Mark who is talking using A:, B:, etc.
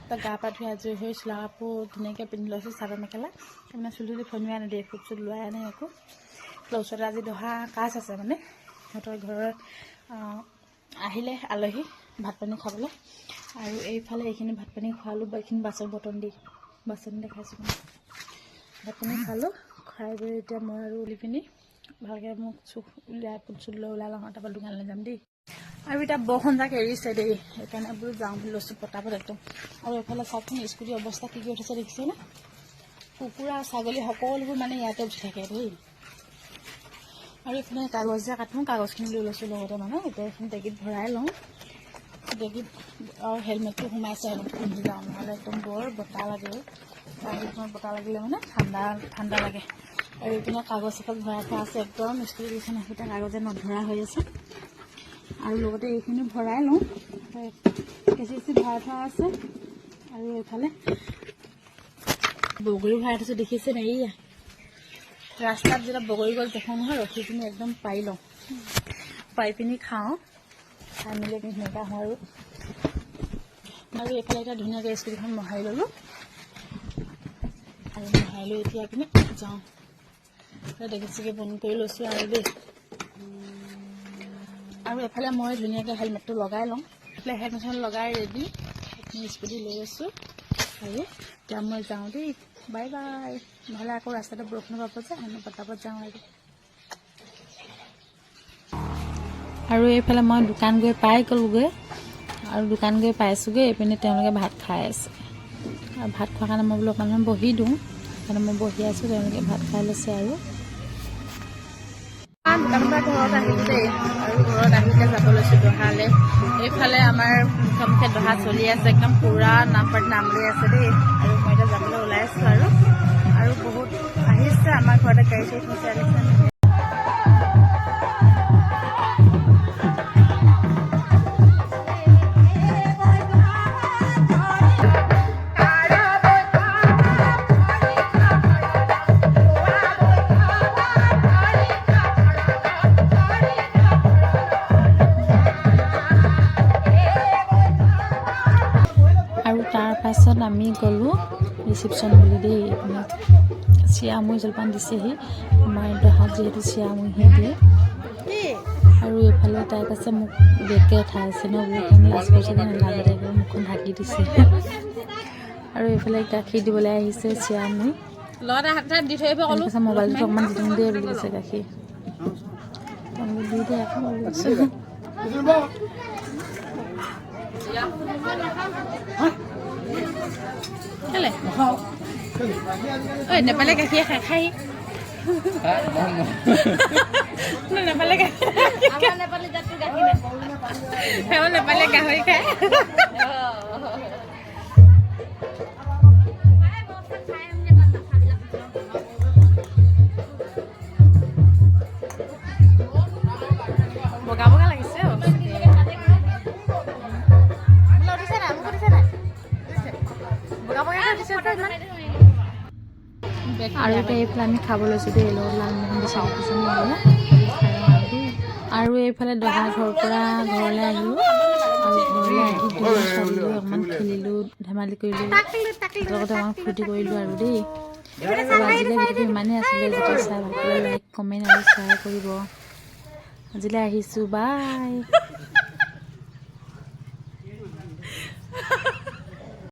A: তাৰ গা পা ধুই আজৰি হৈ চোলা কাপোৰ ধুনীয়াকৈ পিন্ধি লৈছোঁ চাদৰ মেখেলা মানে চুলি ফনুৱাই নিদিয়ে ফুট চুট লোৱাই আনে একো ওচৰতে আজি দহা কাজ আছে মানে সিহঁতৰ ঘৰৰ আহিলে আলহী ভাত পানী খাবলৈ আৰু এইফালে এইখিনি ভাত পানী খোৱালোঁ এইখিনি বাচন দেখাইছোঁ মানে ভাত পানী খালোঁ খাই বৈ এতিয়া মই আৰু উলি পিনি ভালকৈ মোক চুখ উলিয়াই ফুট চুট লৈ ওলাই লওঁ তাৰপৰা দোকানলৈ যাম দেই আৰু এতিয়া বৰষুণ যাক এৰিছে দেই সেইকাৰণে বোলো যাওঁ বুলি লৈছোঁ পটাপট একদম আৰু এইফালে চাওকচোন স্কুটিৰ অৱস্থা কি উঠিছে দেখিছেনে কুকুৰা ছাগলী সকলোবোৰ মানে ইয়াতে উঠি থাকে দেই আৰু এইখিনি কাগজ যে কাটোঁ কাগজখিনি লৈ লৈছোঁ লগতে মানে এতিয়া এইখিনি টেগিত ভৰাই লওঁ টেগিত আৰু হেলমেটটো সোমাইছে হেলমেটটো পিন্ধি যাওঁ নহ'লে একদম বৰ বতাহ লাগে বাহিৰখনত বতাহ লাগিলে মানে ঠাণ্ডা লাগে আৰু এইপিনে কাগজ এখন ভৰাই থোৱা আছে একদম স্কুটিখন সেইকেইটা কাগজে নধৰা হৈ আছে আৰু লগতে এইখিনি ভৰাই লওঁ কেঁচি ভৰাই থোৱা আছে আৰু এইফালে বগৰী ভৰাই থৈছোঁ দেখিছে নে এইয়া ৰাস্তাত যেতিয়া বগৰী গছ দেখোঁ নহয় ৰখি পিনি একদম পাৰি লওঁ পাৰি পিনি খাওঁ খাই মেলি ধুনীয়াকৈ আহোঁ আৰু এইফালে এতিয়া ধুনীয়াকৈ স্কুটিখন মোহাৰি ল'লোঁ আৰু মোহাৰি লৈ এতিয়া পিনে যাওঁ দেখিছেগৈ বন্ধ কৰি লৈছোঁ আৰু দেই আৰু এফালে মই ধুনীয়াকৈ হেলমেটটো লগাই লওঁ এইফালে হেলমেটখন লগাই ৰেডি এইখিনি স্কুটি লৈ আছোঁ আৰু এতিয়া মই যাওঁ দেই বাই বাই নহ'লে আকৌ ৰাস্তাতে বৰষুণ পাব যে আমি পটাপট যাওঁ আৰু এইফালে মই দোকান গৈ পাই গ'লোগৈ আৰু দোকান গৈ পাইছোঁগৈ এইপিনে তেওঁলোকে ভাত খাই আছে আৰু ভাত খোৱাৰ কাৰণে মই বোলো অকণমান বহি দিওঁ সেইকাৰণে মই বহি আছোঁ তেওঁলোকে ভাত খাই লৈছে আৰু দোকানৰ পৰা ঘৰত আহিলোঁ দেই আৰু ঘৰত আহিলে যাব লৈছোঁ দহালৈ এইফালে আমাৰ মুখে দহা চলি আছে একদম পূৰা নাম লৈ আছে দেই আৰু মই এতিয়া যাবলৈ ওলাই আছোঁ আৰু বহুত আহিছে আমাৰ ঘৰতে গাড়ী চাড়ী থৈছে তাৰপাছত আমি গ'লোঁ ৰিচিপশ্যন বুলি দেই এইপিনে চিৰামুৰি জলপান দিছেহি আমাৰ দহাত যিহেতু চিৰামুৰিহে দিয়ে আৰু এইফালে তাইক আছে মোক বেগকৈ উঠাই আছে ন বুলি কাৰণে লাজ কৰিছে নালাগে তাইক মুখখন ঢাকি দিছে আৰু এইফালে গাখীৰ দিবলৈ আহিছে চিৰামুৰি দি থৈ আহিব কৈছে মোবাইলটো অকণমান দি দিওঁ দেই বুলি কৈছে গাখীৰ দি দে আকৌ কেলে ঐ নেপালে গাখীৰ খাই নেপালে নেপালে গাহৰি খায় বগা বগা লাগিছে আৰু এতিয়া এইফালে আমি খাব লৈছোঁ দেই লগত লালমোহন বিচাৰি আৰু এইফালে দহা ঘৰৰ পৰা ঘৰলৈ আহিলোঁ আৰু ঘৰলৈ আহি ছোৱালীলৈ অকণমান খেলিলোঁ ধেমালি কৰিলোঁ লগতে অকণমান ফূৰ্তি কৰিলোঁ আৰু দেই আৰু আজিলৈ ভিডিঅ'টো ইমানেই আছিলে যেতিয়া চাই ভাল পালে লাইক কমেণ্ট আৰু শ্বেয়াৰ কৰিব আজিলৈ আহিছোঁ বাই।